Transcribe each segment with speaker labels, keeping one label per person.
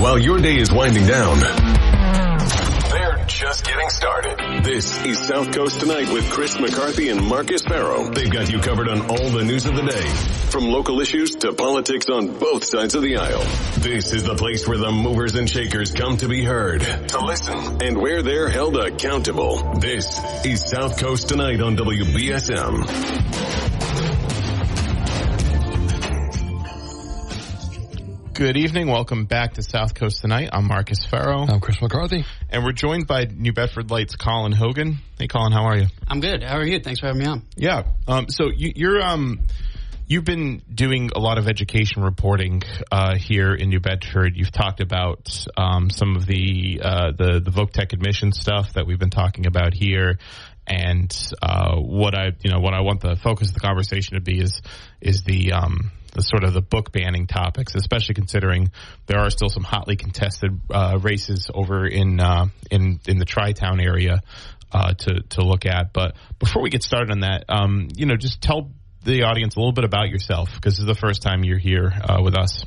Speaker 1: while your day is winding down. They're just getting started. This is South Coast Tonight with Chris McCarthy and Marcus Farrow. They've got you covered on all the news of the day, from local issues to politics on both sides of the aisle. This is the place where the movers and shakers come to be heard, to listen, and where they're held accountable. This is South Coast Tonight on WBSM.
Speaker 2: Good evening. Welcome back to South Coast Tonight. I'm Marcus Farrow.
Speaker 3: I'm Chris McCarthy.
Speaker 2: And we're joined by New Bedford Light's Colin Hogan. Hey, Colin, how are you?
Speaker 4: I'm good. How are you? Thanks for having me on.
Speaker 2: Yeah. So you've been doing a lot of education reporting here in New Bedford. You've talked about some of the VocaTech admission stuff that we've been talking about here. And what I want the focus of the conversation to be is the sort of the book banning topics, especially considering there are still some hotly contested races over in the Tri-Town area to look at. But before we get started on that, just tell the audience a little bit about yourself, because this is the first time you're here with us.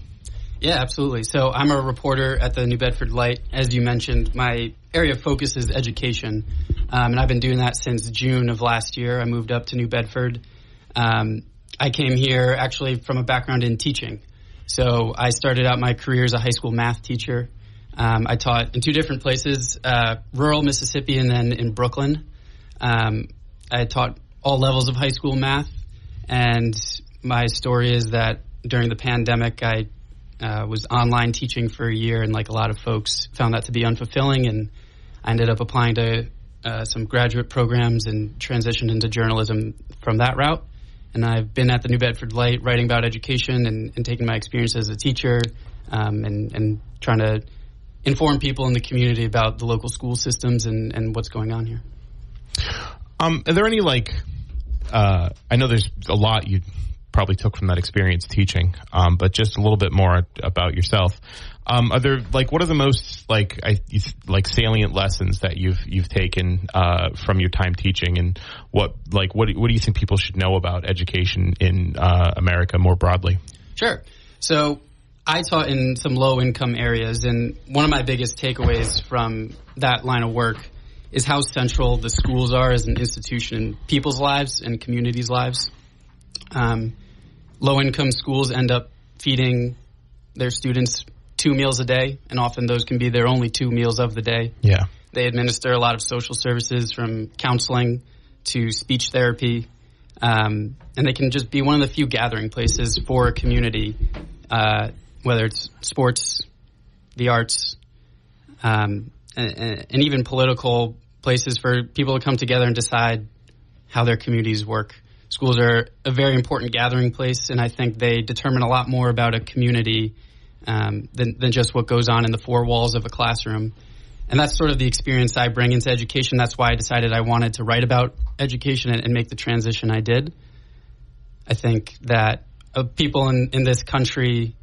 Speaker 4: Yeah, absolutely. So I'm a reporter at the New Bedford Light. As you mentioned, my area of focus is education, and I've been doing that since June of last year. I moved up to New Bedford. I came here actually from a background in teaching. So I started out my career as a high school math teacher. I taught in two different places, rural Mississippi and then in Brooklyn. I taught all levels of high school math. And my story is that during the pandemic, I was online teaching for a year, and like a lot of folks found that to be unfulfilling. And I ended up applying to some graduate programs and transitioned into journalism from that route. And I've been at the New Bedford Light writing about education and taking my experience as a teacher and trying to inform people in the community about the local school systems and what's going on here.
Speaker 2: Are there any, I know there's a lot you probably took from that experience teaching, but just a little bit more about yourself. Are there, what are the most, salient lessons that you've taken from your time teaching, and what do you think people should know about education in America more broadly?
Speaker 4: Sure. So I taught in some low-income areas, and one of my biggest takeaways from that line of work is how central the schools are as an institution in people's lives and communities' lives. Low-income schools end up feeding their students 2 meals a day, and often those can be their only 2 meals of the day.
Speaker 2: Yeah.
Speaker 4: They administer a lot of social services, from counseling to speech therapy, and they can just be one of the few gathering places for a community, whether it's sports, the arts, and even political places for people to come together and decide how their communities work. Schools are a very important gathering place, and I think they determine a lot more about a community than just what goes on in the four walls of a classroom. And that's sort of the experience I bring into education. That's why I decided I wanted to write about education and make the transition I did. I think that people in this country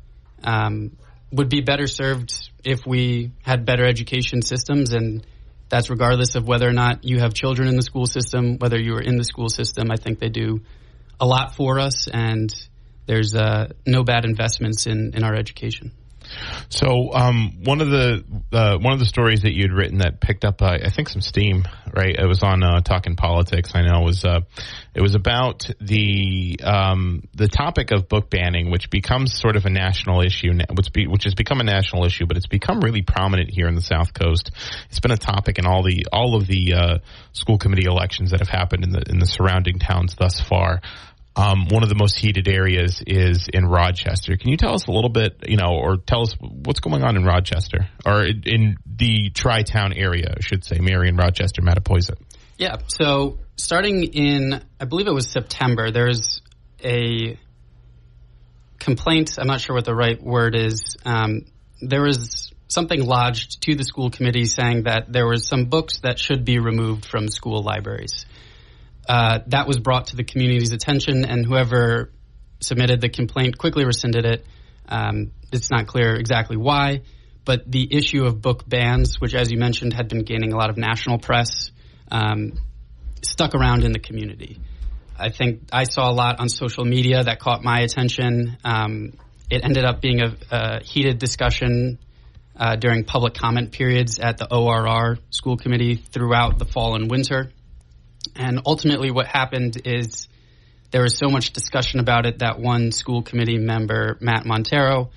Speaker 4: would be better served if we had better education systems, and that's regardless of whether or not you have children in the school system, whether you are in the school system. I think they do a lot for us, and there's no bad investments in our education.
Speaker 2: So one of the stories that you'd written that picked up, I think, some steam, right? It was on Talkin' Politics. I know it was about the topic of book banning, which becomes sort of a national issue, which has become a national issue, but it's become really prominent here in the South Coast. It's been a topic in all of the school committee elections that have happened in the surrounding towns thus far. One of the most heated areas is in Rochester. Can you tell us a little bit, or tell us what's going on in Rochester, or in the Tri-Town area, I should say, Marion, Rochester, Mattapoisett?
Speaker 4: Yeah. So starting in, I believe it was September, there's a complaint. I'm not sure what the right word is. There was something lodged to the school committee saying that there were some books that should be removed from school libraries. That was brought to the community's attention, and whoever submitted the complaint quickly rescinded it. It's not clear exactly why, but the issue of book bans, which, as you mentioned, had been gaining a lot of national press, stuck around in the community. I think I saw a lot on social media that caught my attention. It ended up being a heated discussion during public comment periods at the ORR school committee throughout the fall and winter. And ultimately what happened is there was so much discussion about it that one school committee member, Matt Montero,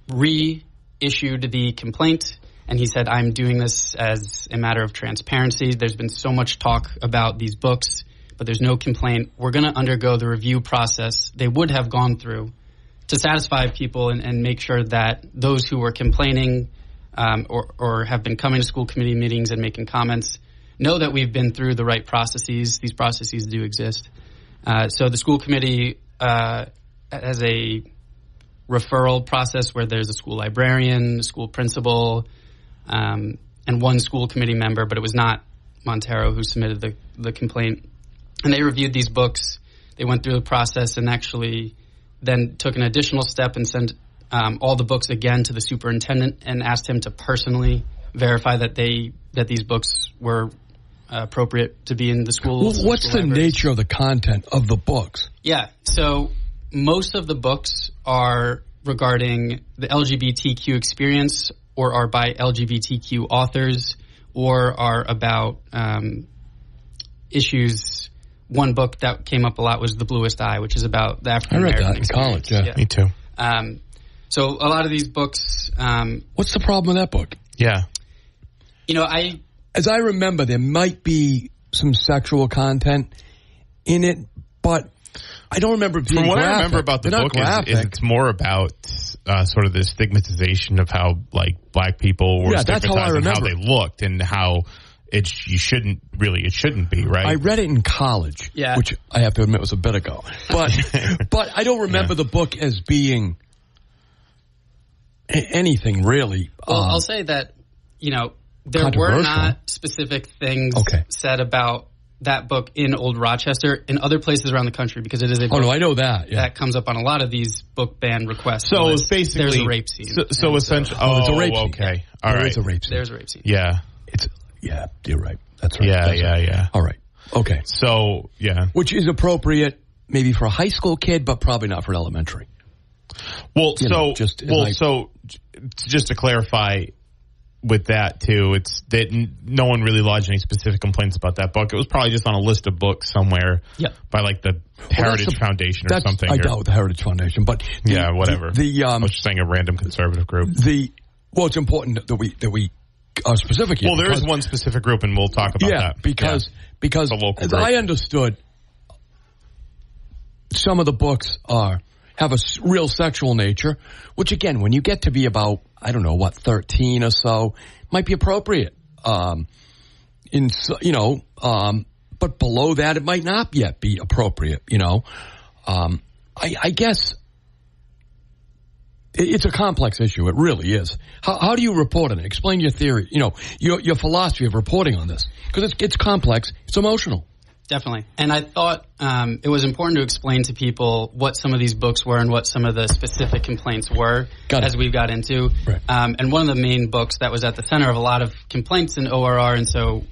Speaker 4: reissued the complaint. And he said, I'm doing this as a matter of transparency. There's been so much talk about these books, but there's no complaint. We're going to undergo the review process they would have gone through to satisfy people and make sure that those who were complaining or have been coming to school committee meetings and making comments know that we've been through the right processes. These processes do exist. So the school committee has a referral process where there's a school librarian, a school principal, and one school committee member, but it was not Montero who submitted the complaint. And they reviewed these books. They went through the process and actually then took an additional step and sent all the books again to the superintendent and asked him to personally verify that these books were appropriate to be in the schools.
Speaker 3: Well, what's the nature of the content of the books?
Speaker 4: Yeah, so most of the books are regarding the LGBTQ experience or are by LGBTQ authors or are about issues. One book that came up a lot was The Bluest Eye, which is about the African American experience.
Speaker 3: I read that in college, yeah.
Speaker 2: Me too.
Speaker 4: So a lot of these books...
Speaker 3: what's the problem with that book?
Speaker 2: Yeah.
Speaker 3: As I remember, there might be some sexual content in it, but I don't remember it being
Speaker 2: From what
Speaker 3: graphic.
Speaker 2: I remember about the book is it's more about sort of the stigmatization of how black people were stigmatized and how they looked and how it shouldn't be, right?
Speaker 3: I read it in college, which I have to admit was a bit ago. But I don't remember the book as being anything really.
Speaker 4: Well, I'll say that, there were not specific things said about that book in Old Rochester in other places around the country because it is a book
Speaker 3: I know that. Yeah.
Speaker 4: that comes up on a lot of these book ban requests.
Speaker 2: So it's basically
Speaker 4: there's a rape scene.
Speaker 2: So essentially,
Speaker 3: there's a rape scene.
Speaker 2: Okay, all right.
Speaker 3: There's a rape scene.
Speaker 4: There's a rape scene.
Speaker 2: Yeah,
Speaker 3: you're right. That's right.
Speaker 2: Yeah.
Speaker 3: All right. Okay.
Speaker 2: So which
Speaker 3: is appropriate maybe for a high school kid, but probably not for an elementary.
Speaker 2: Well, just to clarify. With that, too, it's that no one really lodged any specific complaints about that book. It was probably just on a list of books somewhere by like the Heritage Foundation or something.
Speaker 3: I doubt the Heritage Foundation, but
Speaker 2: whatever. I was just saying a random conservative group.
Speaker 3: It's important that we are specific here.
Speaker 2: Well, there is one specific group, and we'll talk about that.
Speaker 3: Because as I understood, some of the books have a real sexual nature, which again, when you get to be about 13 or so, might be appropriate. But below that, it might not yet be appropriate. I guess it's a complex issue. It really is. How do you report on it? Explain your theory. Your philosophy of reporting on this, because it's complex. It's emotional.
Speaker 4: Definitely. And I thought it was important to explain to people what some of these books were and what some of the specific complaints were as we got into.
Speaker 3: Right.
Speaker 4: And one of the main books that was at the center of a lot of complaints in ORR, and so,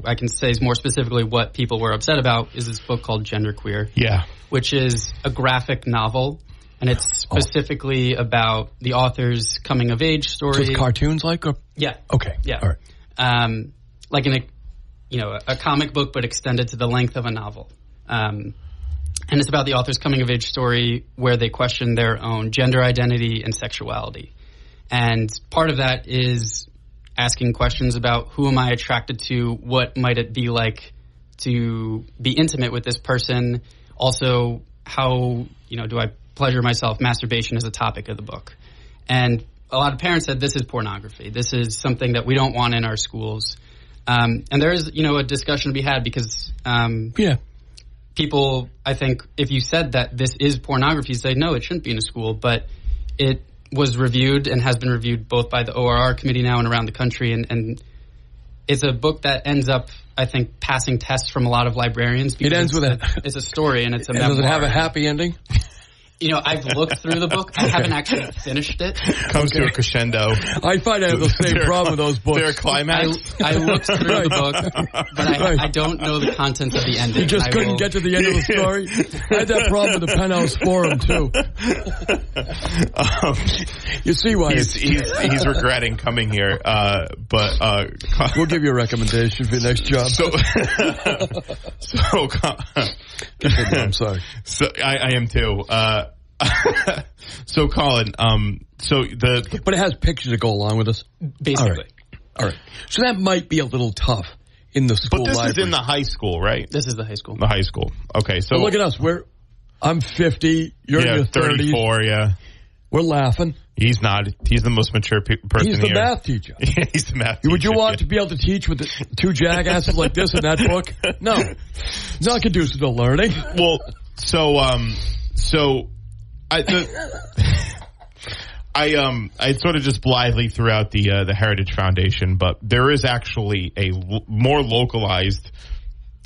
Speaker 4: I can say more specifically what people were upset about, is this book called Genderqueer.
Speaker 2: Yeah.
Speaker 4: Which is a graphic novel, and it's specifically about the author's coming-of-age story.
Speaker 3: So it's cartoons like? Or?
Speaker 4: Yeah.
Speaker 3: Okay.
Speaker 4: Yeah.
Speaker 3: All right.
Speaker 4: Like in a comic book, but extended to the length of a novel. And it's about the author's coming-of-age story where they question their own gender identity and sexuality. And part of that is asking questions about who am I attracted to, what might it be like to be intimate with this person, also how, do I pleasure myself. Masturbation is a topic of the book. And a lot of parents said this is pornography. This is something that we don't want in our schools. And there is, a discussion to be had because people, I think, if you said that this is pornography, say, no, it shouldn't be in a school. But it was reviewed and has been reviewed both by the ORR committee now and around the country. And it's a book that ends up, I think, passing tests from a lot of librarians.
Speaker 3: It ends with
Speaker 4: it's a story and it's a memoir.
Speaker 3: Does it have a happy ending?
Speaker 4: I've looked through the book. I haven't actually finished it.
Speaker 2: Comes to a crescendo.
Speaker 3: I find I have the same problem with those books.
Speaker 2: Their climax.
Speaker 4: I looked through the book, but I don't know the contents of the ending.
Speaker 3: You just couldn't get to the end of the story? I had that problem with the Penthouse Forum, too. You see why
Speaker 2: he's regretting coming here, but
Speaker 3: we'll give you a recommendation for your next job. I'm sorry.
Speaker 2: So I am too. So Colin,
Speaker 3: but it has pictures to go along with us.
Speaker 4: Basically.
Speaker 3: All right. So that might be a little tough in the school.
Speaker 2: But this
Speaker 3: library.
Speaker 2: is in the high school, right?
Speaker 4: This is the high school.
Speaker 2: The high school. Okay, so
Speaker 3: look at us. I'm 50. You're in your 30s.
Speaker 2: 34. Yeah.
Speaker 3: We're laughing.
Speaker 2: He's not. He's the most mature person
Speaker 3: He's the
Speaker 2: here.
Speaker 3: math teacher.
Speaker 2: Yeah, he's the math teacher.
Speaker 3: Would you want to be able to teach with two jackasses like this in that book? No. It's not conducive to learning.
Speaker 2: Well, I sort of just blithely threw out the Heritage Foundation, but there is actually a more localized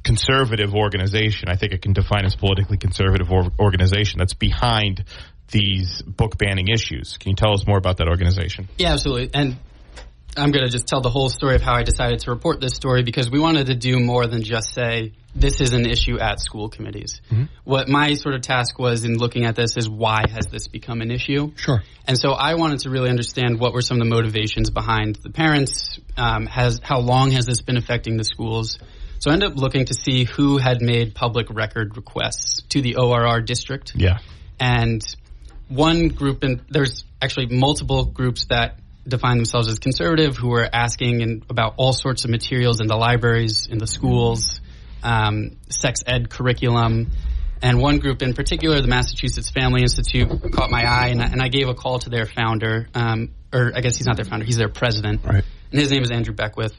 Speaker 2: conservative organization. I think it can define as politically conservative organization that's behind these book banning issues. Can you tell us more about that organization?
Speaker 4: Yeah, absolutely. And I'm going to just tell the whole story of how I decided to report this story, because we wanted to do more than just say this is an issue at school committees. Mm-hmm. What my sort of task was in looking at this is, why has this become an issue?
Speaker 3: Sure.
Speaker 4: And so I wanted to really understand what were some of the motivations behind the parents, how long has this been affecting the schools. So I ended up looking to see who had made public record requests to the ORR district.
Speaker 2: Yeah.
Speaker 4: And one group, and there's actually multiple groups that define themselves as conservative, who are asking about all sorts of materials in the libraries, in the schools, sex ed curriculum. And one group in particular, the Massachusetts Family Institute, caught my eye, and I gave a call to their founder, or I guess he's not their founder, he's their president.
Speaker 2: Right.
Speaker 4: And his name is Andrew Beckwith.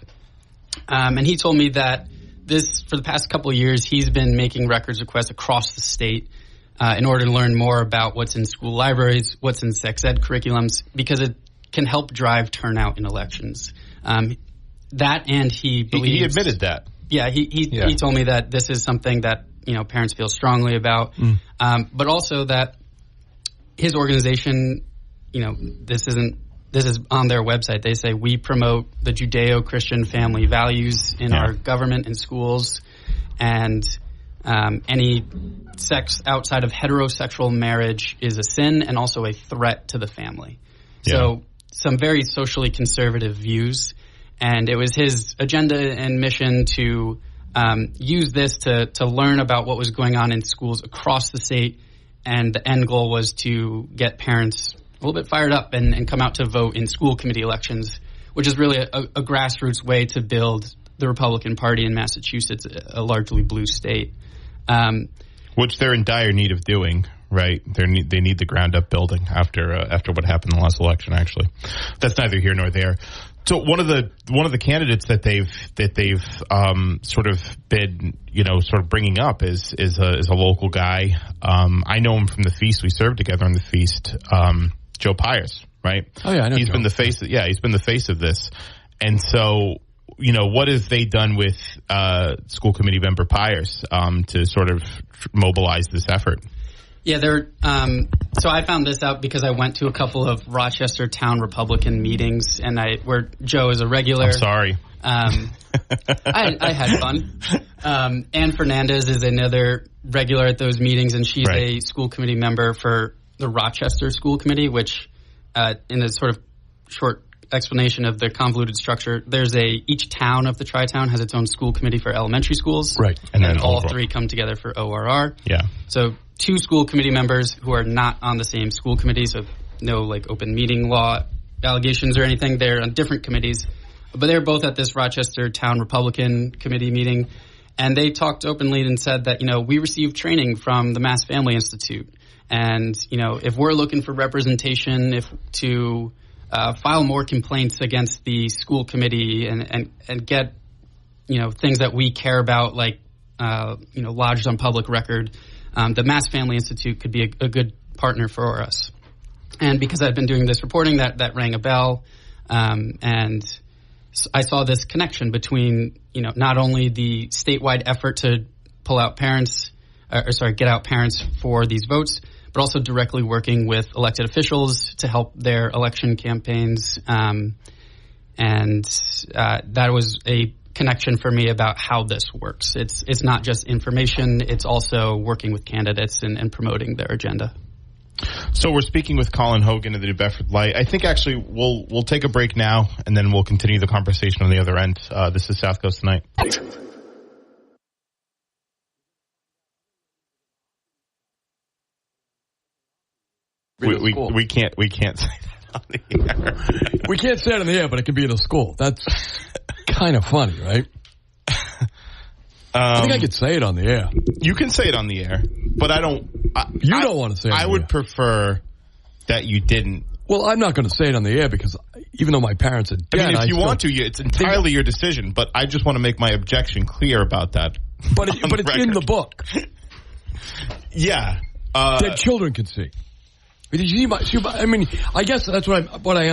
Speaker 4: And he told me that for the past couple of years, he's been making records requests across the state in order to learn more about what's in school libraries, what's in sex ed curriculums, because it can help drive turnout in elections. That, and he believes...
Speaker 2: He admitted that.
Speaker 4: Yeah, he told me that this is something that, parents feel strongly about, but also that his organization, this is on their website. They say, we promote the Judeo-Christian family values in our government and schools, and any sex outside of heterosexual marriage is a sin and also a threat to the family. Yeah. So some very socially conservative views, and it was his agenda and mission to use this to learn about what was going on in schools across the state, and the end goal was to get parents a little bit fired up and come out to vote in school committee elections, which is really a grassroots way to build the Republican Party in Massachusetts, a largely blue state.
Speaker 2: Which they're in dire need of doing, right? They need the ground up building after what happened in the last election. Actually, that's neither here nor there. So one of the candidates that they've sort of been sort of bringing up is a local guy. I know him from the feast. We served together on the feast. Joe Pius, right?
Speaker 3: Oh yeah, I know.
Speaker 2: He's been the face. He's been the face of this, and so. What have they done with school committee member Pius to sort of mobilize this effort?
Speaker 4: Yeah, so I found this out because I went to a couple of Rochester town Republican meetings, and where Joe is a regular.
Speaker 2: I'm sorry.
Speaker 4: I had fun. Ann Fernandez is another regular at those meetings, and she's a school committee member for the Rochester School Committee, which, in a sort of short explanation of the convoluted structure, each town of the Tri-Town has its own school committee for elementary schools.
Speaker 2: Right.
Speaker 4: And then all three come together for ORR.
Speaker 2: Yeah.
Speaker 4: So 2 school committee members who are not on the same school committee, so no open meeting law allegations or anything. They're on different committees. But they're both at this Rochester Town Republican Committee meeting. And they talked openly and said that, we received training from the Mass Family Institute. And, if we're looking for representation, to file more complaints against the school committee and get, things that we care about, like, lodged on public record, the Mass Family Institute could be a good partner for us. And because I've been doing this reporting, that rang a bell. And I saw this connection between, not only the statewide effort to pull out parents, get out parents for these votes, but also directly working with elected officials to help their election campaigns. And that was a connection for me about how this works. It's not just information, it's also working with candidates and promoting their agenda.
Speaker 2: So we're speaking with Colin Hogan of the New Bedford Light. I think actually we'll take a break now, and then we'll continue the conversation on the other end. This is South Coast Tonight. We can't say that on the air.
Speaker 3: We can't say it on the air, but it can be in a school. That's kind of funny, right? I think I could say it on the air.
Speaker 2: You can say it on the air, but I don't.
Speaker 3: You don't want to say it on the air.
Speaker 2: I would prefer that you didn't.
Speaker 3: Well, I'm not going to say it on the air because even though my parents are dead,
Speaker 2: I mean, if you want to, it's entirely your decision. But I just want to make my objection clear about that.
Speaker 3: But it's in the book.
Speaker 2: Yeah,
Speaker 3: that children can see. I mean, I guess that's what I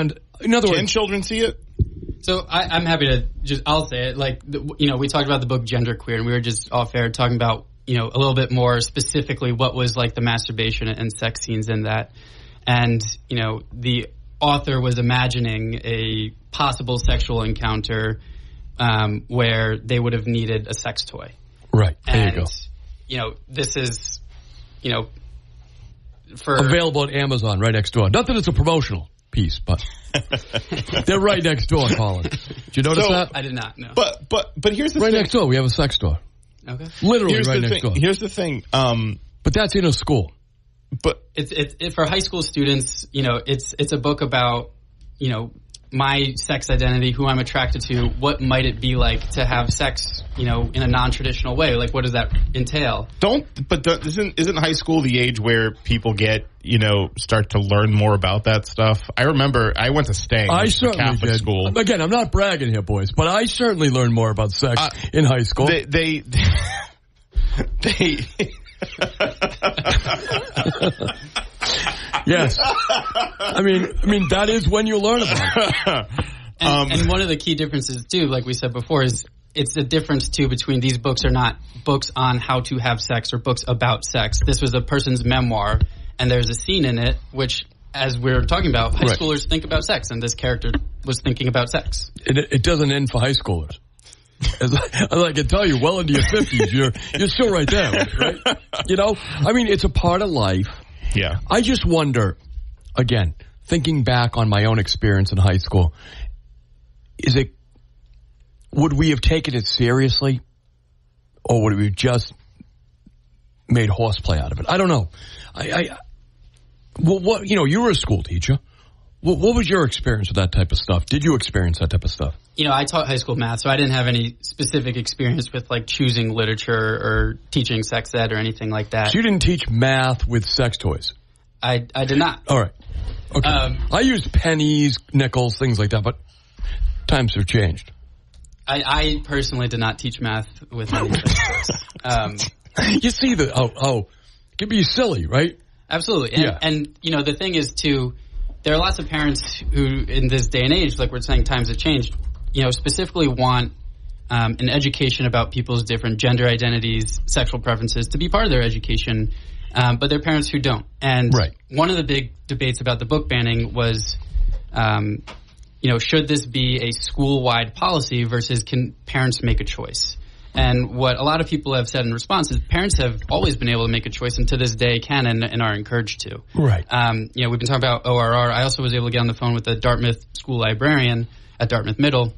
Speaker 3: in other words,
Speaker 2: can children see it?
Speaker 4: So I'm happy to I'll say it. Like, we talked about the book Genderqueer, and we were just off air talking about, a little bit more specifically what was like the masturbation and sex scenes in that. And, the author was imagining a possible sexual encounter where they would have needed a sex toy.
Speaker 3: Right. There
Speaker 4: you go. This is, for
Speaker 3: available at Amazon right next door. Not that it's a promotional piece, but they're right next door, Colin. Did you notice that?
Speaker 4: I did not, no.
Speaker 2: But here's the thing.
Speaker 3: Right next door, we have a sex store.
Speaker 4: Okay.
Speaker 3: Literally right next door.
Speaker 2: Here's the thing.
Speaker 3: But that's in a school.
Speaker 2: But
Speaker 4: it's for high school students. It's a book about my sex identity, who I'm attracted to. What might it be like to have sex, in a non-traditional way? Like, what does that entail? Isn't high school the age where people get, start to learn more about that stuff? I remember I went to Stang,
Speaker 3: I certainly
Speaker 2: Catholic
Speaker 3: did.
Speaker 2: school.
Speaker 3: Again, I'm not bragging here, boys, but I certainly learned more about sex in high school.
Speaker 2: They
Speaker 3: Yes. I mean that is when you learn about it.
Speaker 4: And one of the key differences too, like we said before, is it's the difference too between these books are not books on how to have sex or books about sex. This was a person's memoir, and there's a scene in it which, as we were talking about, high schoolers think about sex, and this character was thinking about sex.
Speaker 3: It doesn't end for high schoolers. As I can tell you, well into your 50s, you're still right there, right? It's a part of life.
Speaker 2: Yeah.
Speaker 3: I just wonder, again, thinking back on my own experience in high school, would we have taken it seriously, or would we have just made horseplay out of it? I don't know. You were a school teacher. What was your experience with that type of stuff? Did you experience that type of stuff?
Speaker 4: I taught high school math, so I didn't have any specific experience with like choosing literature or teaching sex ed or anything like that.
Speaker 3: So you didn't teach math with sex toys?
Speaker 4: I did not.
Speaker 3: All right. Okay. I used pennies, nickels, things like that, but times have changed.
Speaker 4: I personally did not teach math with any sex toys.
Speaker 3: You see it can be silly, right?
Speaker 4: Absolutely. And the thing is too, there are lots of parents who, in this day and age, like we're saying, times have changed, specifically want an education about people's different gender identities, sexual preferences to be part of their education, but there are parents who don't. And one of the big debates about the book banning was, should this be a school-wide policy versus can parents make a choice? And what a lot of people have said in response is parents have always been able to make a choice, and to this day can and are encouraged to.
Speaker 3: Right.
Speaker 4: We've been talking about ORR. I also was able to get on the phone with the Dartmouth school librarian at Dartmouth Middle,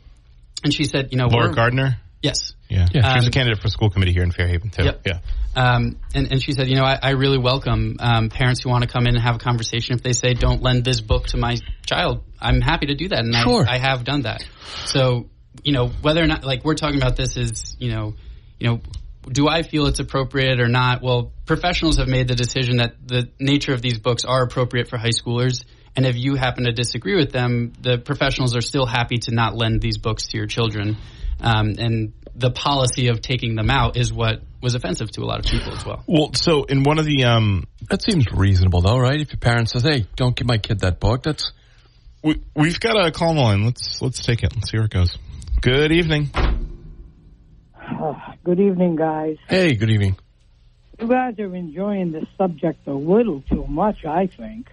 Speaker 4: and she said,
Speaker 2: Laura Gardner?
Speaker 4: Yes.
Speaker 2: Yeah. She's a candidate for school committee here in Fairhaven, too.
Speaker 4: Yep.
Speaker 2: Yeah.
Speaker 4: And she said, I really welcome parents who want to come in and have a conversation. If they say, don't lend this book to my child, I'm happy to do that, and
Speaker 3: sure.
Speaker 4: I have done that. So, whether or not, like we're talking about this is, do I feel it's appropriate or not? Well, professionals have made the decision that the nature of these books are appropriate for high schoolers. And if you happen to disagree with them, the professionals are still happy to not lend these books to your children. And the policy of taking them out is what was offensive to a lot of people as well.
Speaker 2: Well, so in one of the
Speaker 3: that seems reasonable, though, right? If your parent says, "Hey, don't give my kid that book," that's
Speaker 2: we've got a call line. Let's take it. Let's see where it goes. Good evening.
Speaker 5: Good evening, guys.
Speaker 3: Hey, good evening.
Speaker 5: You guys are enjoying this subject a little too much, I think.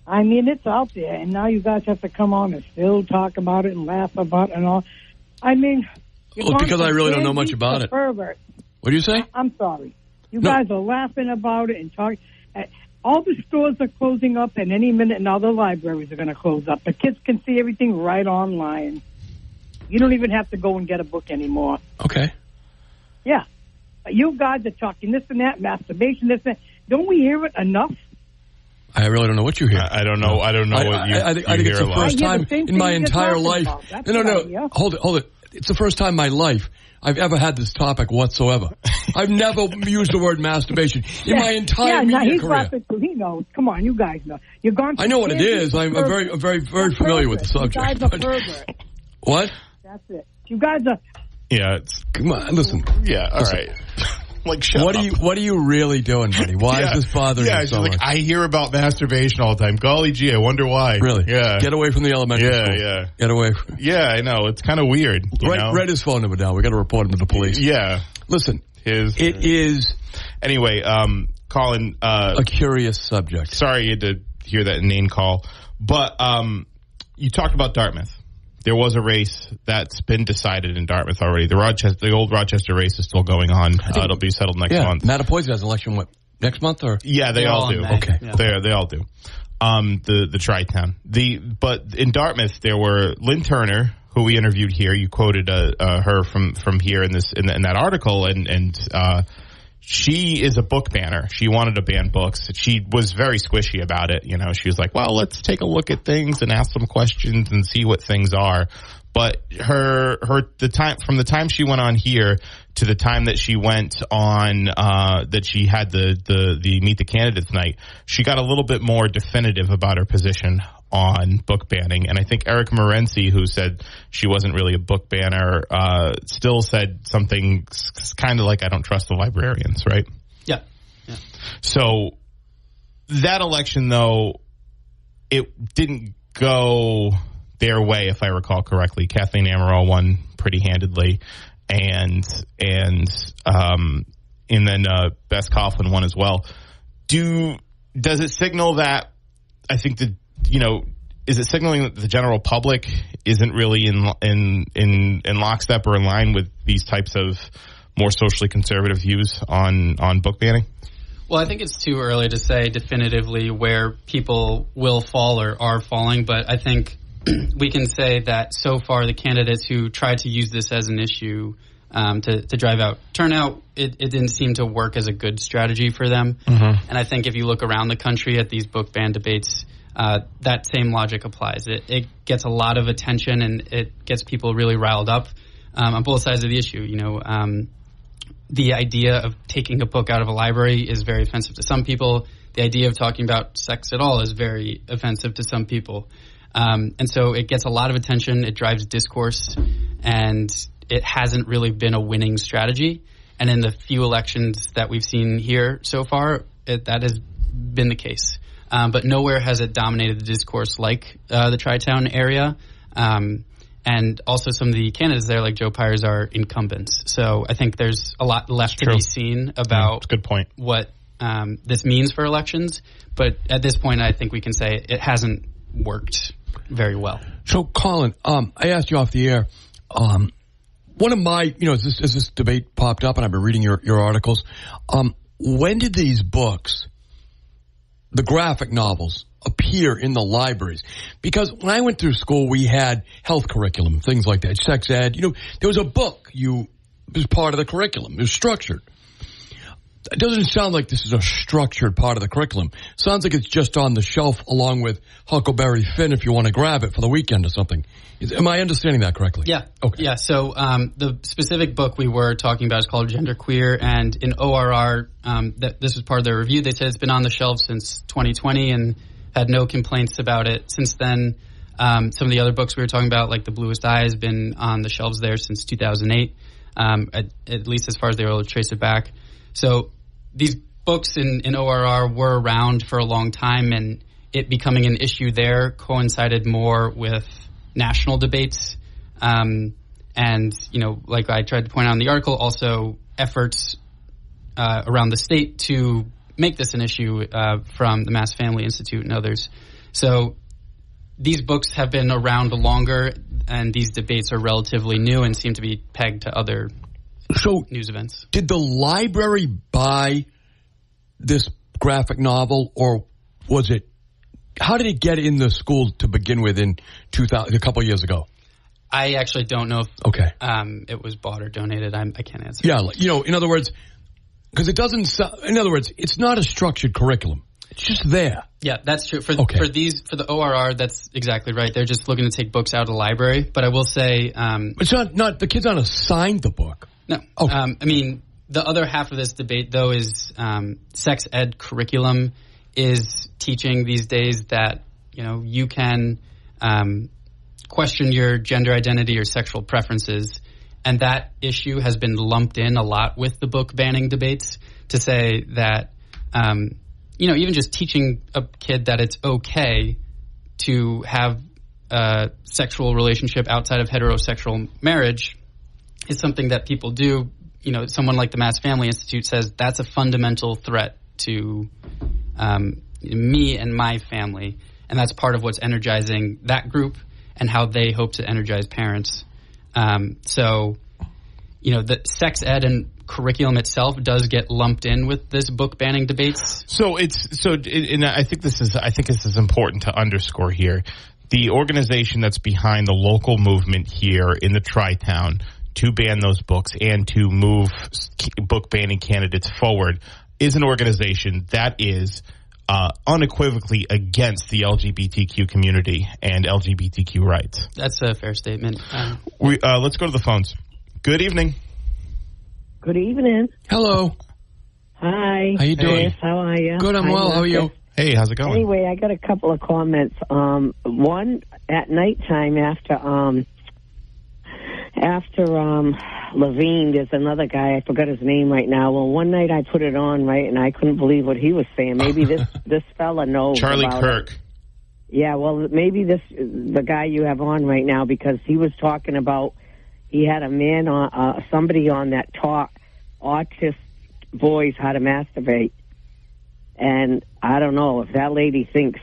Speaker 5: I mean, it's out there, and now you guys have to come on and still talk about it and laugh about it and all. I mean...
Speaker 3: Well, because I really don't know much about it.
Speaker 5: Pervert.
Speaker 3: What do you say?
Speaker 5: I'm sorry. You guys are laughing about it and talking. All the stores are closing up, and any minute now the libraries are going to close up. The kids can see everything right online. You don't even have to go and get a book anymore.
Speaker 3: Okay.
Speaker 5: Yeah. You guys are talking this and that, masturbation, this and that. Don't we hear it enough?
Speaker 3: I really don't know what you hear.
Speaker 2: I don't know. I don't know what you
Speaker 3: I think it's the first time in my entire life. No. Hold it. It's the first time in my life I've ever had this topic whatsoever. I've never used the word masturbation in my entire media career.
Speaker 5: He knows. Come on, you guys know. You're gone.
Speaker 3: I know what it is. I'm very familiar with the subject.
Speaker 5: You guys are pervert.
Speaker 3: What?
Speaker 5: That's it. You guys are.
Speaker 2: Yeah.
Speaker 3: Come on, listen.
Speaker 2: Yeah. All right. Like, shut up.
Speaker 3: What are you really doing, buddy? Why is this bothering you so much?
Speaker 2: I hear about masturbation all the time. Golly gee, I wonder why.
Speaker 3: Really?
Speaker 2: Yeah.
Speaker 3: Get away from the elementary school.
Speaker 2: Yeah.
Speaker 3: Get away.
Speaker 2: Yeah, I know. It's kind of weird.
Speaker 3: Write his phone number down. We got to report him to the police.
Speaker 2: Yeah.
Speaker 3: Listen, it is.
Speaker 2: Anyway, Colin.
Speaker 3: A curious subject.
Speaker 2: Sorry you had to hear that name call. But you talked about Dartmouth. There was a race that's been decided in Dartmouth already. The old Rochester race is still going on. It'll be settled next month.
Speaker 3: Mattapoisett has an election, next month? Or?
Speaker 2: Yeah, they all do.
Speaker 3: Okay.
Speaker 2: Yeah. They all do. The Tri-Town. But in Dartmouth, there were Lynn Turner, who we interviewed here. You quoted her from here in that article, and she is a book banner. She wanted to ban books. She was very squishy about it. She was like, well, let's take a look at things and ask some questions and see what things are. But from the time she went on here to the time that she went on, that she had the Meet the Candidates night, she got a little bit more definitive about her position on book banning. And I think Erica Morency, who said she wasn't really a book banner, still said something kind of like, I don't trust the librarians, right?
Speaker 4: Yeah.
Speaker 2: So that election, though, it didn't go their way, if I recall correctly. Kathleen Amaral won pretty handedly, and then Bess Coughlin won as well. Does it signal that, I think that, is it signaling that the general public isn't really in lockstep or in line with these types of more socially conservative views on book banning?
Speaker 4: Well, I think it's too early to say definitively where people will fall or are falling, but I think we can say that so far the candidates who tried to use this as an issue to drive out turnout, it didn't seem to work as a good strategy for them. Mm-hmm. And I think if you look around the country at these book ban debates, that same logic applies. It gets a lot of attention and it gets people really riled up on both sides of the issue. The idea of taking a book out of a library is very offensive to some people. The idea of talking about sex at all is very offensive to some people. And so it gets a lot of attention. It drives discourse, and it hasn't really been a winning strategy. And in the few elections that we've seen here so far, that has been the case. But nowhere has it dominated the discourse like the Tri-Town area. And also some of the candidates there, like Joe Pyers, are incumbents. So I think there's a lot left to be seen about
Speaker 2: good point.
Speaker 4: What this means for elections. But at this point, I think we can say it hasn't worked very well.
Speaker 3: So, Colin, I asked you off the air, one of my, as this debate popped up, and I've been reading your articles, when did these books, the graphic novels, appear in the libraries? Because when I went through school, we had health curriculum, things like that, sex ed. There was a book. It was part of the curriculum. It was structured. It doesn't sound like this is a structured part of the curriculum. It sounds like it's just on the shelf along with Huckleberry Finn if you want to grab it for the weekend or something. Am I understanding that correctly?
Speaker 4: Yeah.
Speaker 3: Okay.
Speaker 4: Yeah. So the specific book we were talking about is called Genderqueer, and in ORR, this was part of their review. They said it's been on the shelf since 2020 and had no complaints about it since then. Some of the other books we were talking about, like The Bluest Eye, has been on the shelves there since 2008, at least as far as they were able to trace it back. So these books in ORR were around for a long time, and it becoming an issue there coincided more with national debates. And, like I tried to point out in the article, also efforts around the state to make this an issue from the Mass Family Institute and others. So these books have been around longer, and these debates are relatively new and seem to be pegged to other news events.
Speaker 3: Did the library buy this graphic novel, or was it? How did it get in the school to begin with in 2000, a couple of years ago?
Speaker 4: I actually don't know if it was bought or donated. I can't answer.
Speaker 3: Yeah, in other words, because it doesn't. In other words, it's not a structured curriculum. It's just there.
Speaker 4: Yeah, that's true. For the ORR, that's exactly right. They're just looking to take books out of the library. But I will say,
Speaker 3: it's not the kids aren't assigned the book.
Speaker 4: No. Okay. I mean, the other half of this debate, though, is sex ed curriculum is teaching these days that you can question your gender identity or sexual preferences, and that issue has been lumped in a lot with the book banning debates to say that. Even just teaching a kid that it's okay to have a sexual relationship outside of heterosexual marriage is something that people do. Someone like the Mass Family Institute says that's a fundamental threat to me and my family. And that's part of what's energizing that group and how they hope to energize parents. The sex ed and curriculum itself does get lumped in with this book banning debates.
Speaker 2: And I think this is important to underscore here. The organization that's behind the local movement here in the Tri-Town to ban those books and to move book banning candidates forward is an organization that is unequivocally against the LGBTQ community and LGBTQ rights.
Speaker 4: That's a fair statement.
Speaker 2: Let's go to the phones. Good evening.
Speaker 6: Good evening.
Speaker 3: Hello.
Speaker 6: Hi.
Speaker 3: How you doing?
Speaker 6: Yes, how are you?
Speaker 3: Good, I'm well. How are you?
Speaker 2: Hey, how's it going?
Speaker 6: Anyway, I got a couple of comments. One, at nighttime after Levine, there's another guy, I forgot his name right now. Well, one night I put it on, right, and I couldn't believe what he was saying. Maybe this fella knows
Speaker 2: Charlie
Speaker 6: about
Speaker 2: Kirk.
Speaker 6: It. Yeah, well, maybe the guy you have on right now, because he was talking about he had a man on somebody on that taught autistic boys how to masturbate, and I don't know if that lady thinks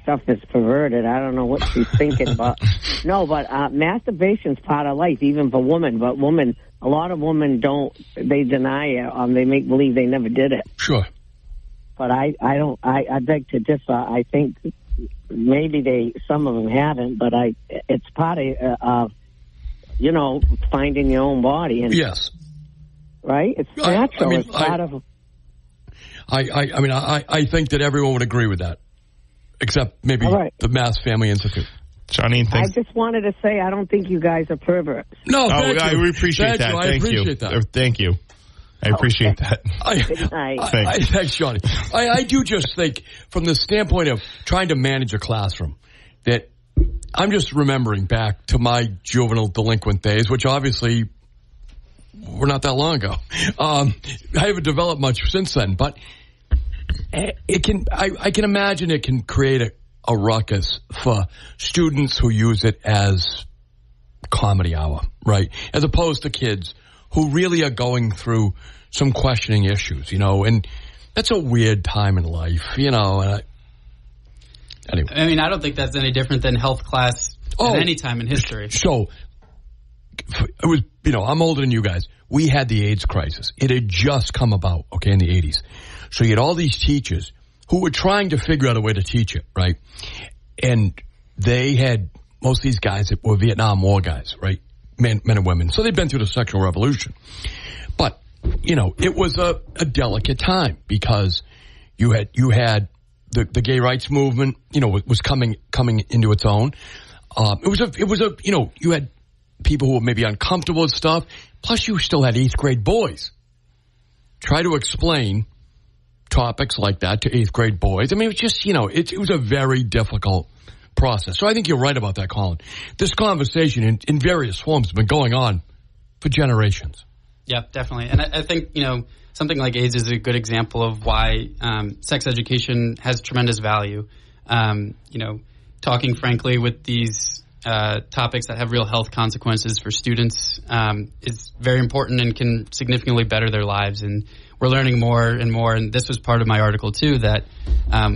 Speaker 6: stuff is perverted. I don't know what she's thinking, but masturbation's part of life, even for women. But a lot of women don't. They deny it. They make believe they never did it.
Speaker 3: Sure.
Speaker 6: But I don't. I beg to differ. I think maybe some of them haven't, but it's part of. Finding your own body. And,
Speaker 3: yes.
Speaker 6: Right? It's natural. It's part of...
Speaker 3: I think that everyone would agree with that, except maybe the Mass Family Institute.
Speaker 2: Johnny, thanks.
Speaker 6: I just wanted to say I don't think you guys are perverts.
Speaker 3: No,
Speaker 2: we appreciate that. Thank you. I appreciate that.
Speaker 3: Thanks, Johnny. I do just think, from the standpoint of trying to manage a classroom, that I'm just remembering back to my juvenile delinquent days, which obviously were not that long ago. I haven't developed much since then, but I can imagine it can create a ruckus for students who use it as comedy hour, right? As opposed to kids who really are going through some questioning issues, and that's a weird time in life, Anyway.
Speaker 4: I mean, I don't think that's any different than health class at any time in history.
Speaker 3: So, it was, I'm older than you guys. We had the AIDS crisis. It had just come about, in the 80s. So you had all these teachers who were trying to figure out a way to teach it, right? And they had most of these guys that were Vietnam War guys, right? Men and women. So they'd been through the sexual revolution. But, it was a delicate time because you had the gay rights movement, was coming into its own. You had people who were maybe uncomfortable with stuff. Plus, you still had 8th grade boys. Try to explain topics like that to 8th grade boys. I mean, it was just, it was a very difficult process. So I think you're right about that, Colin. This conversation in various forms has been going on for generations.
Speaker 4: Yeah, definitely. And I think, something like AIDS is a good example of why sex education has tremendous value. Talking frankly with these topics that have real health consequences for students is very important and can significantly better their lives. And we're learning more and more. And this was part of my article too, that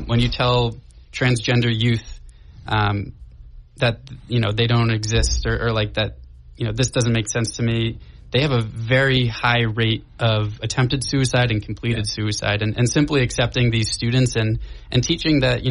Speaker 4: when you tell transgender youth that they don't exist or like that, this doesn't make sense to me, they have a very high rate of attempted suicide and completed suicide. And simply accepting these students and teaching that,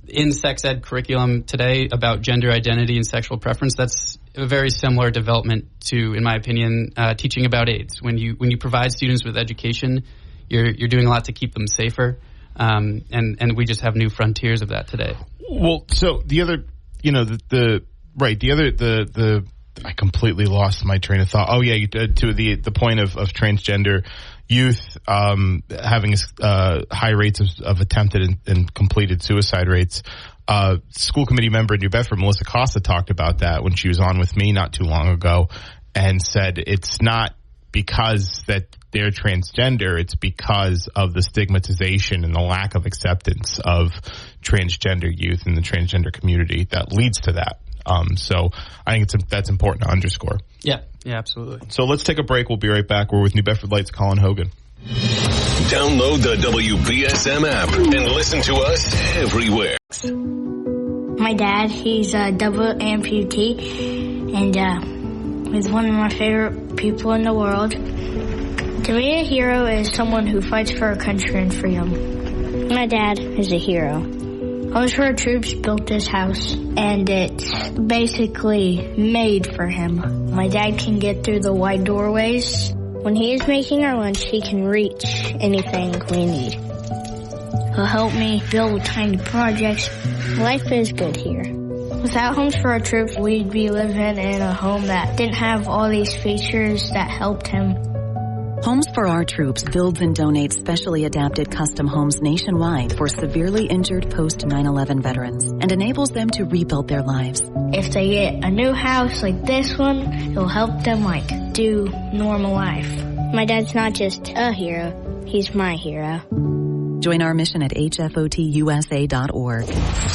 Speaker 4: in sex ed curriculum today about gender identity and sexual preference, that's a very similar development to, in my opinion, teaching about AIDS. When you provide students with education, you're doing a lot to keep them safer. And we just have new frontiers of that today.
Speaker 2: Well, so the other, I completely lost my train of thought. Oh yeah, to the point of transgender youth having high rates of attempted and completed suicide rates. School committee member in New Bedford, Melissa Costa, talked about that when she was on with me not too long ago, and said it's not because that they're transgender, it's because of the stigmatization and the lack of acceptance of transgender youth in the transgender community that leads to that. So I think that's important to underscore.
Speaker 4: Yeah, absolutely.
Speaker 2: So let's take a break. We'll be right back. We're with New Bedford Light's Colin Hogan.
Speaker 1: Download the WBSM app and listen to us everywhere.
Speaker 7: My dad, he's a double amputee, and he's one of my favorite people in the world. To me, a hero is someone who fights for our country and freedom. My dad is a hero. Homes for Our Troops built this house, and it's basically made for him. My dad can get through the wide doorways. When he is making our lunch, he can reach anything we need. He'll help me build tiny projects. Life is good here. Without Homes for Our Troops, we'd be living in a home that didn't have all these features that helped him.
Speaker 8: Homes for Our Troops builds and donates specially adapted custom homes nationwide for severely injured post-9/11 veterans and enables them to rebuild their lives.
Speaker 7: If they get a new house like this one, it'll help them do normal life. My dad's not just a hero, he's my hero.
Speaker 8: Join our mission at hfotusa.org.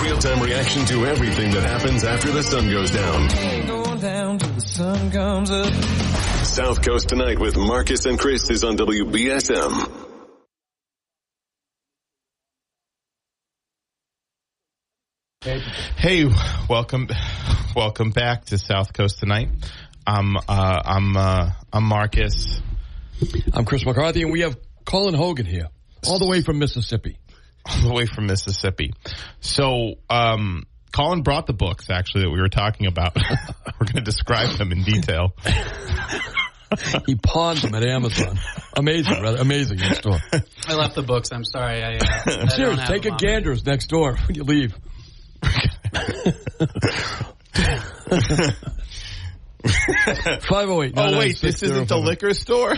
Speaker 1: Real-time reaction to everything that happens after the sun goes down.
Speaker 9: Going down till the sun comes up.
Speaker 1: South Coast Tonight with Marcus and Chris is on WBSM.
Speaker 2: Hey, welcome back to South Coast Tonight. I'm Marcus.
Speaker 3: I'm Chris McCarthy, and we have Colin Hogan here, all the way from Mississippi.
Speaker 2: So, Colin brought the books, actually, that we were talking about. We're going to describe them in detail.
Speaker 3: He pawned them at Amazon. Amazing, rather amazing next door.
Speaker 4: I left the books. I'm sorry.
Speaker 3: I'm serious. Take a Gander's next door when you leave. 508.
Speaker 2: Oh wait, this isn't the liquor store.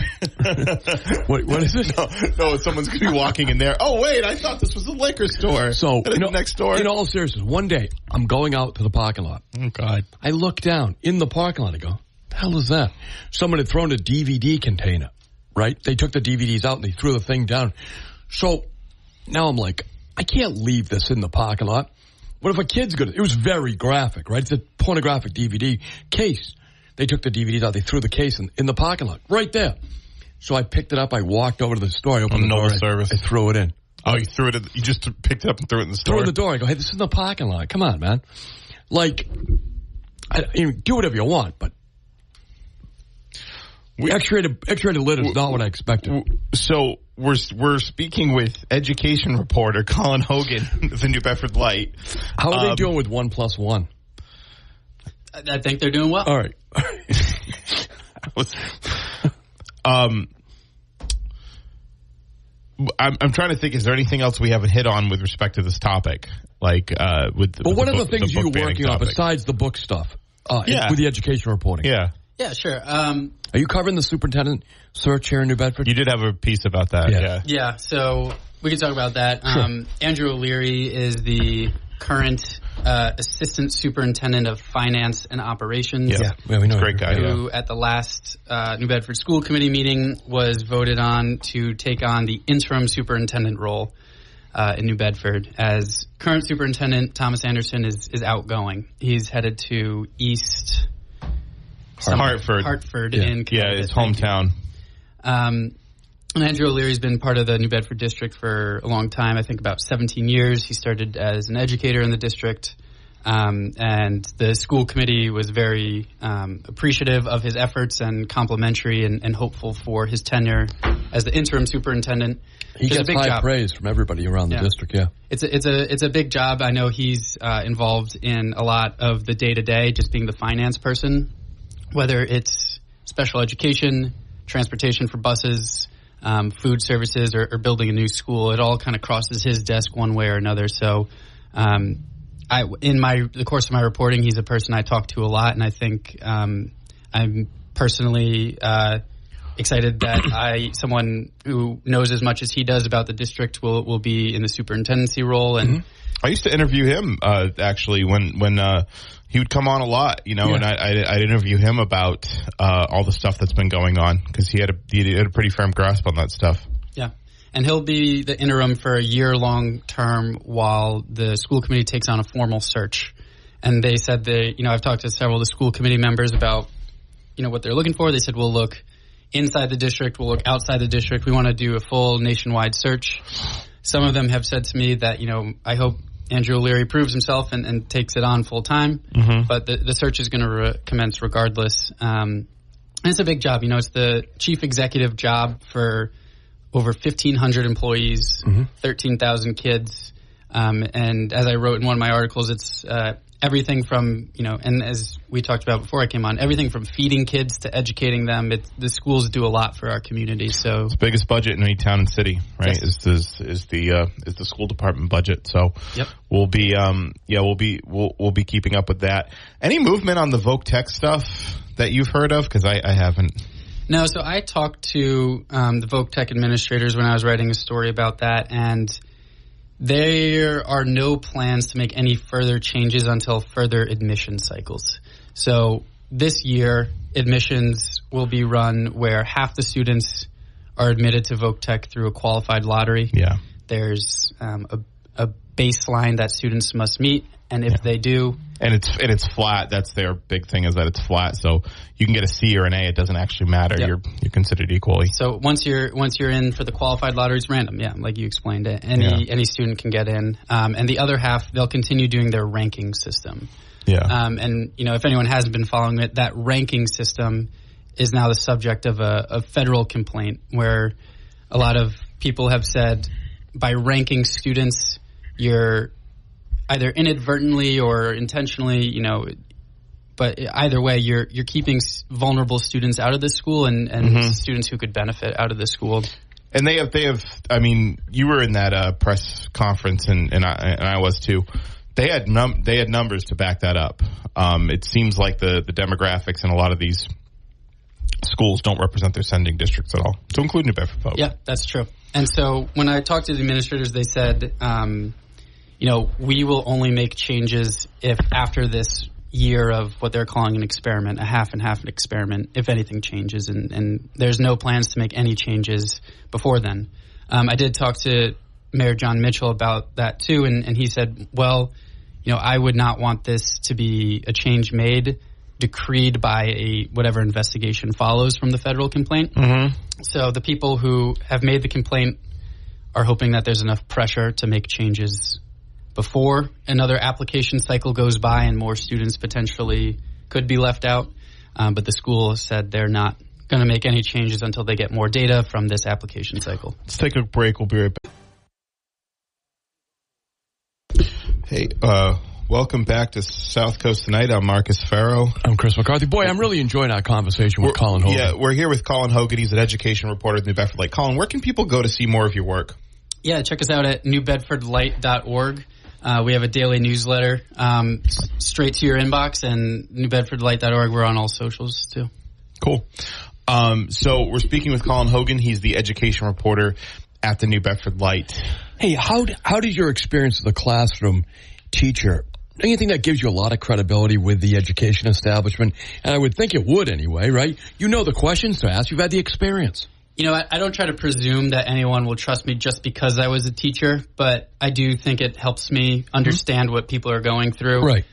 Speaker 3: What is it?
Speaker 2: No, someone's going to be walking in there. Oh wait, I thought this was a liquor store.
Speaker 3: So
Speaker 2: next door.
Speaker 3: In all seriousness, one day I'm going out to the parking lot.
Speaker 2: Oh God!
Speaker 3: I look down in the parking lot. I go, "The hell is that?" Someone had thrown a DVD container. Right? They took the DVDs out and they threw the thing down. So now I'm like, I can't leave this in the parking lot. What if a kid's good? It was very graphic, right? It's a pornographic DVD case. They took the DVDs out. They threw the case in the parking lot, right there. So I picked it up. I walked over to the store. I opened the door.
Speaker 2: Service.
Speaker 3: I threw it in.
Speaker 2: Oh, you threw it in. You just picked it up and threw it in the store?
Speaker 3: Threw it in the door. I go, hey, this is in the parking lot. Come on, man. Do whatever you want, but X-rated litter is not what I expected.
Speaker 2: So we're speaking with education reporter Colin Hogan of the New Bedford Light.
Speaker 3: How are they doing with 1+1?
Speaker 4: I think they're doing well.
Speaker 3: All right.
Speaker 2: I'm trying to think. Is there anything else we haven't hit on with respect to this topic? What are the things you're working on besides the book stuff? With the education reporting.
Speaker 4: Yeah, sure.
Speaker 3: Are you covering the superintendent search here in New Bedford?
Speaker 2: You did have a piece about that.
Speaker 4: Yeah. So we can talk about that. Sure. Andrew O'Leary is the current assistant superintendent of finance and operations.
Speaker 2: Yeah, we know. Great guy.
Speaker 4: Who at the last New Bedford School Committee meeting was voted on to take on the interim superintendent role in New Bedford, as current superintendent Thomas Anderson is outgoing. He's headed to East
Speaker 2: Hartford
Speaker 4: in Connecticut.
Speaker 2: Yeah, his hometown.
Speaker 4: And Andrew O'Leary's been part of the New Bedford district for a long time, I think about 17 years. He started as an educator in the district, and the school committee was very appreciative of his efforts and complimentary and hopeful for his tenure as the interim superintendent.
Speaker 3: He gets high praise from everybody around the district,
Speaker 4: It's a big job. I know he's involved in a lot of the day-to-day, just being the finance person, whether it's special education, transportation for buses, food services, or building a new school. It all kind of crosses his desk one way or another. So in the course of my reporting, he's a person I talk to a lot, and I think I'm personally excited that someone who knows as much as he does about the district will be in the superintendency role. And
Speaker 2: I used to interview him actually when he would come on a lot, and I'd interview him about all the stuff that's been going on because he had a pretty firm grasp on that stuff.
Speaker 4: Yeah, and he'll be the interim for a year-long term while the school committee takes on a formal search. And they said I've talked to several of the school committee members about what they're looking for. They said we'll look inside the district, we'll look outside the district. We want to do a full nationwide search. Some of them have said to me that I hope Andrew O'Leary proves himself and takes it on full time, but the search is going to commence regardless. And it's a big job. It's the chief executive job for over 1,500 employees, 13,000 kids. And as I wrote in one of my articles, it's everything from, and as we talked about before I came on, everything from feeding kids to educating them. The schools do a lot for our community. So
Speaker 2: it's the biggest budget in any town and city, right?
Speaker 4: Yes.
Speaker 2: Is the school department budget. So we'll be keeping up with that. Any movement on the Voc Tech stuff that you've heard of? Because I haven't.
Speaker 4: No, so I talked to the Voc Tech administrators when I was writing a story about that, and there are no plans to make any further changes until further admission cycles. So this year, admissions will be run where half the students are admitted to Voc Tech through a qualified lottery.
Speaker 2: Yeah.
Speaker 4: There's a baseline that students must meet, and if they do...
Speaker 2: And it's flat. That's their big thing, is that it's flat. So you can get a C or an A. It doesn't actually matter. Yep. You're considered equally.
Speaker 4: So once you're in for the qualified lottery, it's random. Yeah, like you explained it. Any student can get in. And the other half, they'll continue doing their ranking system.
Speaker 2: Yeah.
Speaker 4: And if anyone hasn't been following it, that ranking system is now the subject of a federal complaint where a lot of people have said by ranking students, you're either inadvertently or intentionally, but either way, you're keeping vulnerable students out of the school and students who could benefit out of the school.
Speaker 2: And they have. I mean, you were in that press conference, and I was too. They had numbers to back that up. It seems like the demographics in a lot of these schools don't represent their sending districts at all, to include New Bedford folks.
Speaker 4: Yeah, that's true. And so when I talked to the administrators, they said, we will only make changes if after this year of what they're calling an experiment, a half and half an experiment, if anything changes. And there's no plans to make any changes before then. I did talk to Mayor John Mitchell about that too, and he said, well, I would not want this to be a change made, decreed by whatever investigation follows from the federal complaint. So the people who have made the complaint are hoping that there's enough pressure to make changes before another application cycle goes by and more students potentially could be left out. But the school said they're not going to make any changes until they get more data from this application cycle.
Speaker 2: Let's take a break. We'll be right back. Hey, welcome back to South Coast Tonight. I'm Marcus Farrow.
Speaker 3: I'm Chris McCarthy. Boy, I'm really enjoying our conversation with Colin Hogan.
Speaker 2: Yeah, we're here with Colin Hogan. He's an education reporter at New Bedford Light. Colin, where can people go to see more of your work?
Speaker 4: Yeah, check us out at newbedfordlight.org. We have a daily newsletter straight to your inbox, and newbedfordlight.org. We're on all socials, too.
Speaker 2: Cool. So we're speaking with Colin Hogan. He's the education reporter at the New Bedford Light.
Speaker 3: Hey, how did your experience as a classroom teacher, anything that gives you a lot of credibility with the education establishment? And I would think it would anyway, right? You know the questions to ask. You've had the experience.
Speaker 4: I don't try to presume that anyone will trust me just because I was a teacher, but I do think it helps me understand what people are going through.
Speaker 3: Right.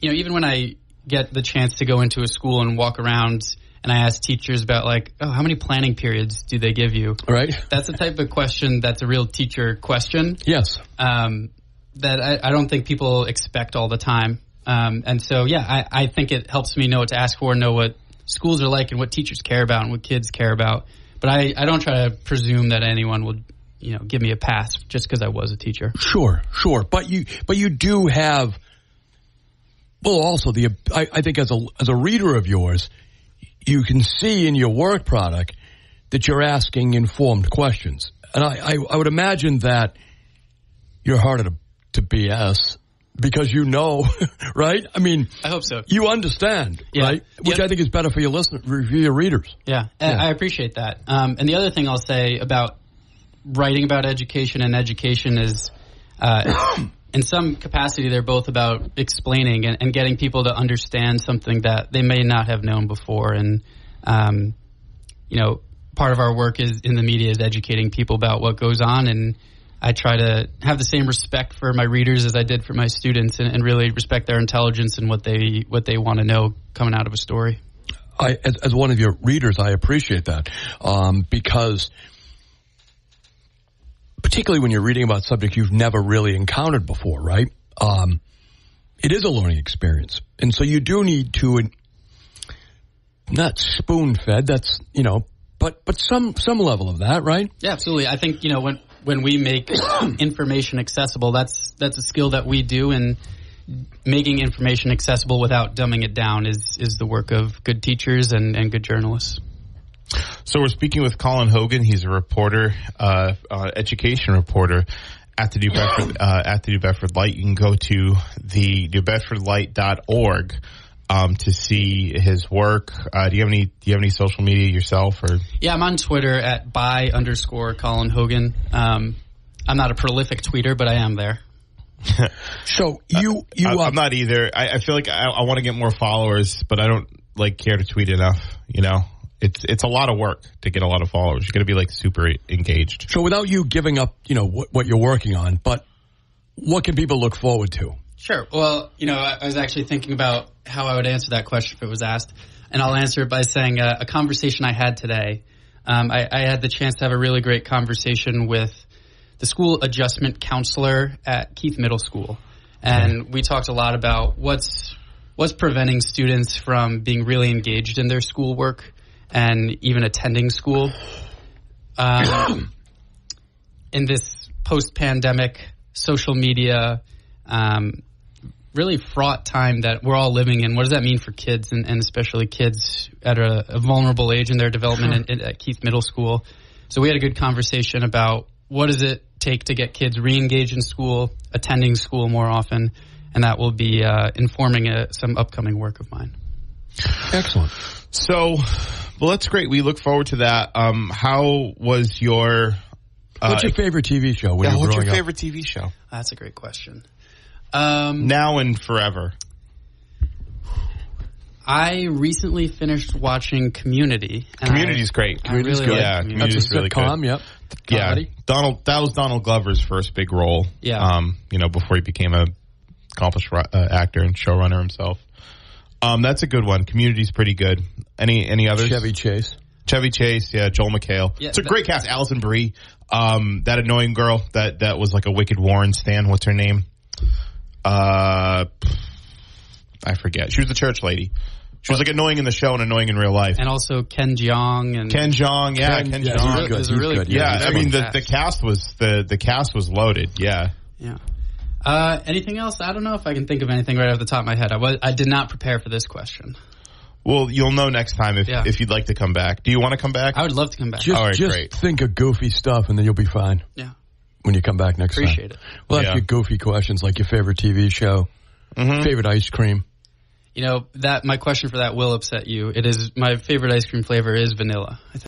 Speaker 4: Even when I get the chance to go into a school and walk around and I ask teachers about like, oh, how many planning periods do they give you?
Speaker 3: Right.
Speaker 4: That's the type of question that's a real teacher question.
Speaker 3: Yes.
Speaker 4: That I don't think people expect all the time. And so, yeah, I think it helps me know what to ask for, know what schools are like and what teachers care about and what kids care about. But I don't try to presume that anyone would, give me a pass just because I was a teacher.
Speaker 3: Sure. But you do have, well, also I think as a reader of yours, you can see in your work product that you're asking informed questions. And I would imagine that you're harder to BS because right? I mean,
Speaker 4: I hope so.
Speaker 3: You understand, right? Which I think is better for your for your readers.
Speaker 4: Yeah, I appreciate that. And the other thing I'll say about writing about education and education is, in some capacity, they're both about explaining and getting people to understand something that they may not have known before. And, part of our work in the media is educating people about what goes on, and I try to have the same respect for my readers as I did for my students, and really respect their intelligence and what they want to know coming out of a story.
Speaker 3: As one of your readers, I appreciate that because particularly when you're reading about subjects you've never really encountered before, right? It is a learning experience, and so you do need to not spoon-fed. That's but some level of that, right?
Speaker 4: Yeah, absolutely. I think when we make information accessible, that's a skill that we do, and making information accessible without dumbing it down is the work of good teachers and good journalists.
Speaker 2: So we're speaking with Colin Hogan. He's a reporter, education reporter at the New Bedford Light. You can go to the newbedfordlight.org to see his work. Do you have any social media yourself? Or
Speaker 4: yeah, I'm on Twitter at @by_Colin Hogan. I'm not a prolific tweeter, but I am there.
Speaker 3: So
Speaker 2: I'm not either. I feel like I want to get more followers, but I don't care to tweet enough. It's a lot of work to get a lot of followers. You're going to be super engaged.
Speaker 3: So without you giving up, what you're working on, but what can people look forward to?
Speaker 4: Sure. Well, I was actually thinking about how I would answer that question if it was asked, and I'll answer it by saying a conversation I had today. I had the chance to have a really great conversation with the school adjustment counselor at Keith Middle School, and we talked a lot about what's preventing students from being really engaged in their schoolwork and even attending school. In this post-pandemic social media, really fraught time that we're all living in, what does that mean for kids, and especially kids at a vulnerable age in their development at Keith Middle School? So we had a good conversation about what does it take to get kids re-engaged in school, attending school more often, and that will be informing some upcoming work of mine.
Speaker 3: Excellent.
Speaker 2: So, well, that's great. We look forward to that. How was your...
Speaker 3: what's your favorite TV show when you were growing up?
Speaker 2: What's your favorite TV show?
Speaker 4: That's a great question.
Speaker 2: Now and forever.
Speaker 4: I recently finished watching Community.
Speaker 2: Community's great.
Speaker 3: Community's good.
Speaker 2: Yeah, Community's really good.
Speaker 3: Yep.
Speaker 2: Yeah, that was Donald Glover's first big role.
Speaker 4: Yeah.
Speaker 2: Before he became a accomplished actor and showrunner himself. That's a good one. Community's pretty good. Any others?
Speaker 3: Chevy Chase,
Speaker 2: yeah. Joel McHale. Yeah, it's a great cast. Alison Brie, that annoying girl that was like a Wicked Warren stan. What's her name? I forget. She was the church lady. She was annoying in the show and annoying in real life.
Speaker 4: And also Ken Jeong.
Speaker 2: Ken Jeong.
Speaker 4: He's really good.
Speaker 2: Yeah, I mean the cast was loaded. Yeah.
Speaker 4: Yeah. Anything else? I don't know if I can think of anything right off the top of my head. I did not prepare for this question.
Speaker 2: Well, you'll know next time if you'd like to come back. Do you want to come back?
Speaker 4: I would love to come back.
Speaker 3: Just
Speaker 2: great.
Speaker 3: Think of goofy stuff and then you'll be fine.
Speaker 4: Yeah.
Speaker 3: When you come back next time.
Speaker 4: Appreciate it.
Speaker 3: We'll ask you goofy questions like your favorite TV show, favorite ice cream.
Speaker 4: My question for that will upset you. It is my favorite ice cream flavor is vanilla.